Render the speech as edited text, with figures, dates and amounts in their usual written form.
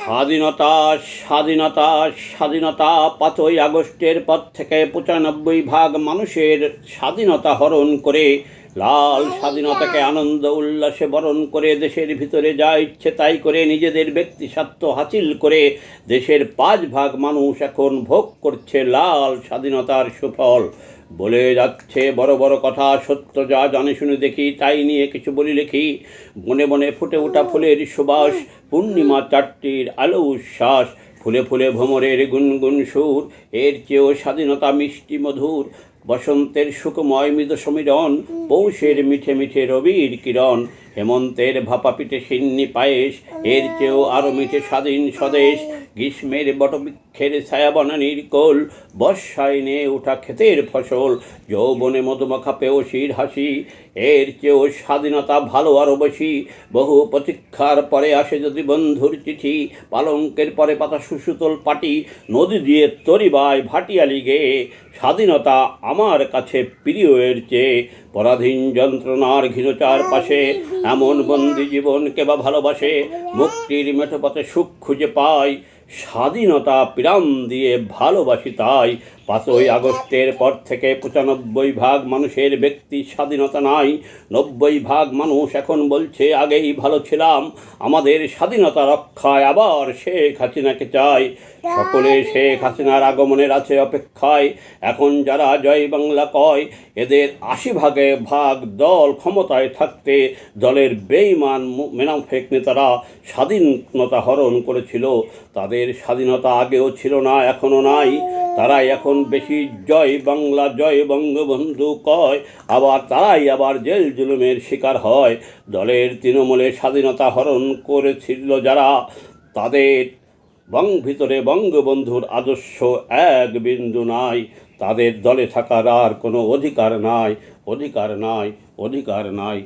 স্বাধীনতা স্বাধীনতা স্বাধীনতা 5ই আগস্টের পর থেকে 95% মানুষের স্বাধীনতা হরণ করে লাল স্বাধীনতাকে আনন্দ উল্লাসে বরণ করে দেশের ভিতরে যা ইচ্ছে তাই করে নিজেদের ব্যক্তি স্বার্থ হাসিল করে দেশের 5 ভাগ মানুষ এখন ভোগ করছে লাল স্বাধীনতার সুফল। বলে যাচ্ছে বড় বড় কথা, সত্য যা জানে শুনে দেখি, তাই নিয়ে কিছু বলি লিখি। বনে বনে ফুটে ওঠা ফুলের সুবাস, পূর্ণিমা 4টির আলো উচ্ছ্বাস, ফুলে ফুলে ভ্রমরের গুনগুন সুর, এর চেয়েও স্বাধীনতা মিষ্টি মধুর। বসন্তের সুখময় মৃদু সমীরণ, পৌষের মিঠে মিঠে রবির কিরণ, হেমন্তের ভাপা পিঠে সিন্নি পায়েস, এর চেয়েও আরো মিঠে স্বাধীন স্বদেশ। গ্রীষ্মের বটবৃক্ষের ছায়া বনানীর কোল, বর্ষায় নিয়ে ওঠা ক্ষেতের ফসল, যৌবনে মধুমাখা পেয়সীর হাসি, এর চেয়েও স্বাধীনতা ভালো আরো বেশি। বহু প্রতীক্ষার পরে আসে যদি বন্ধুর চিঠি, পালঙ্কের পরে পাতা সুসুতল পাটি, নদী দিয়ে তরিবায় ভাটিয়ালি গেয়ে, স্বাধীনতা আমার কাছে প্রিয় এর চেয়ে। পরাধীন যন্ত্রণার ঘিরচার পাশে এমন বন্দি জীবন কেবা ভালোবাসে, মুক্তির মেঠো পথে সুখ খুঁজে পায়, স্বাধীনতা প্রাণ দিয়ে ভালোবাসি তাই। 5ই আগস্টের পর থেকে 95% মানুষের ব্যক্তি স্বাধীনতা নাই। 90% মানুষ এখন বলছে আগেই ভালো ছিলাম, আমাদের স্বাধীনতা রক্ষায় আবার শেখ হাসিনাকে চাই। সকলে শেখ হাসিনার আগমনের আছে অপেক্ষায়। এখন যারা জয় বাংলা কয়, এদের 80% দল ক্ষমতায় থাকতে দলের বেঈমান মুনাফিক নেতারা স্বাধীনতা হরণ করেছিল। তাদের স্বাধীনতা আগেও ছিল না, এখনও নাই। তারাই এখন বেশি জয় বাংলা জয় বঙ্গবন্ধু কয়, আবার তারাই আবার জেল জুলুমের শিকার হয়। দলের তৃণমূলে স্বাধীনতা হরণ করেছিল যারা, তাদের ভিতরে বঙ্গবন্ধুর আদর্শ এক বিন্দু নাই। তাদের দলে থাকার আর কোনো অধিকার নাই, অধিকার নাই, অধিকার নাই।